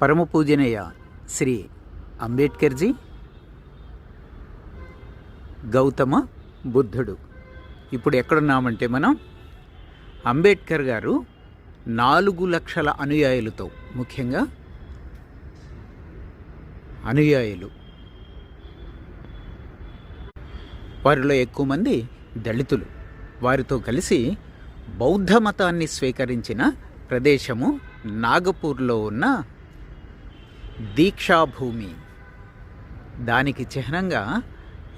పరమ పూజనీయ శ్రీ అంబేద్కర్జీ గౌతమ బుద్ధుడు. ఇప్పుడు ఎక్కడున్నామంటే మనం అంబేద్కర్ గారు 4 లక్షల అనుయాయులతో, ముఖ్యంగా అనుయాయులు, వారిలో ఎక్కువ మంది దళితులు, వారితో కలిసి బౌద్ధ మతాన్ని స్వీకరించిన ప్రదేశము నాగపూర్లో ఉన్న దీక్షాభూమి. దానికి చిహ్నంగా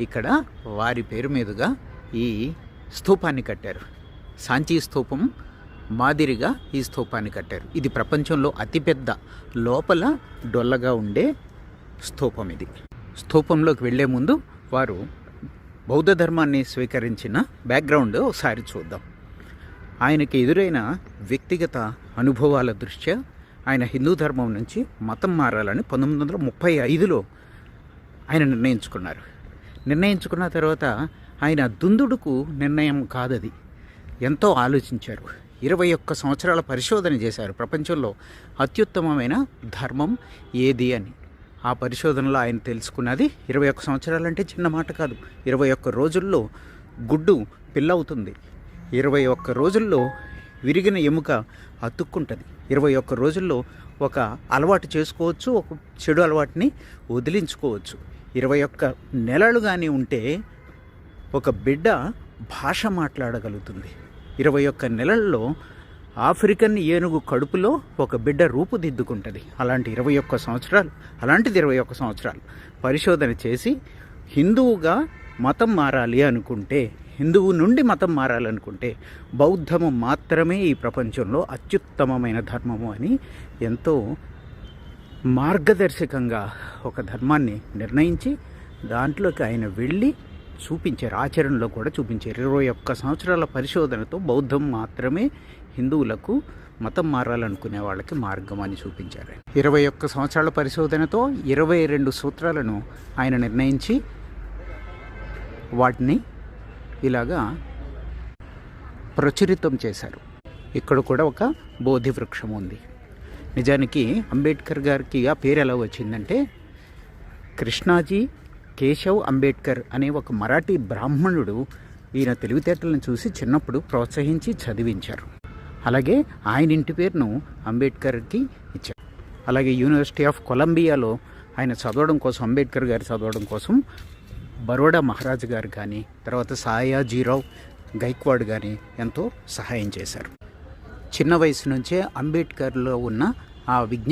ఇక్కడ వారి పేరు మీదుగా ఈ స్తూపాన్ని కట్టారు. సాంచీ స్తూపం మాదిరిగా ఈ స్తూపాన్ని కట్టారు. ఇది ప్రపంచంలో అతిపెద్ద లోపల డొల్లగా ఉండే స్తూపం. ఇది స్తూపంలోకి వెళ్లే ముందు వారు బౌద్ధ ధర్మాన్ని స్వీకరించిన బ్యాక్గ్రౌండ్ ఒకసారి చూద్దాం. ఆయనకి ఎదురైన వ్యక్తిగత అనుభవాల దృష్ట్యా ఆయన హిందూ ధర్మం నుంచి మతం మారాలని 1935లో ఆయన నిర్ణయించుకున్న తర్వాత ఆయన దుందుడుకు నిర్ణయం కాదది. ఎంతో ఆలోచించారు. 21 సంవత్సరాల పరిశోధన చేశారు ప్రపంచంలో అత్యుత్తమమైన ధర్మం ఏది అని. ఆ పరిశోధనలో ఆయన తెలుసుకున్నది 21 సంవత్సరాలంటే చిన్న మాట కాదు. 21 రోజుల్లో గుడ్డు పిల్లవుతుంది. 21 రోజుల్లో విరిగిన ఎముక అతుక్కుంటుంది. 21 రోజుల్లో ఒక అలవాటు చేసుకోవచ్చు, ఒక చెడు అలవాటుని వదిలించుకోవచ్చు. 21 నెలలు కానీ ఉంటే ఒక బిడ్డ భాష మాట్లాడగలుగుతుంది. 21 నెలల్లో ఆఫ్రికన్ ఏనుగు కడుపులో ఒక బిడ్డ రూపుదిద్దుకుంటుంది. అలాంటిది 21 సంవత్సరాలు పరిశోధన చేసి హిందువుగా మతం మారాలి అనుకుంటే, హిందువు నుండి మతం మారాలనుకుంటే బౌద్ధము మాత్రమే ఈ ప్రపంచంలో అత్యుత్తమమైన ధర్మము అని ఎంతో మార్గదర్శకంగా ఒక ధర్మాన్ని నిర్ణయించి దాంట్లోకి ఆయన వెళ్ళి చూపించారు, ఆచరణలో కూడా చూపించారు. 21 సంవత్సరాల పరిశోధనతో బౌద్ధం మాత్రమే హిందువులకు మతం మారాలనుకునే వాళ్ళకి మార్గం అని చూపించారు. 21 సంవత్సరాల పరిశోధనతో 22 సూత్రాలను ఆయన నిర్ణయించి వాటిని ఇలాగా ప్రచురితం చేశారు. ఇక్కడ కూడా ఒక బోధి వృక్షం ఉంది. నిజానికి అంబేద్కర్ గారికి ఆ పేరు ఎలా వచ్చిందంటే, కృష్ణాజీ కేశవ్ అంబేద్కర్ అనే ఒక మరాఠీ బ్రాహ్మణుడు ఈయన తెలివితేటలను చూసి చిన్నప్పుడు ప్రోత్సహించి చదివించారు. అలాగే ఆయన ఇంటి పేరును అంబేద్కర్కి ఇచ్చారు. అలాగే యూనివర్సిటీ ఆఫ్ కొలంబియాలో ఆయన చదవడం కోసం, అంబేద్కర్ గారు చదవడం కోసం బరోడా మహారాజ్ గారు కానీ, తర్వాత సాయాజీరావు గైక్వాడ్ కానీ ఎంతో సహాయం చేశారు. చిన్న వయసు నుంచే అంబేద్కర్లో ఉన్న ఆ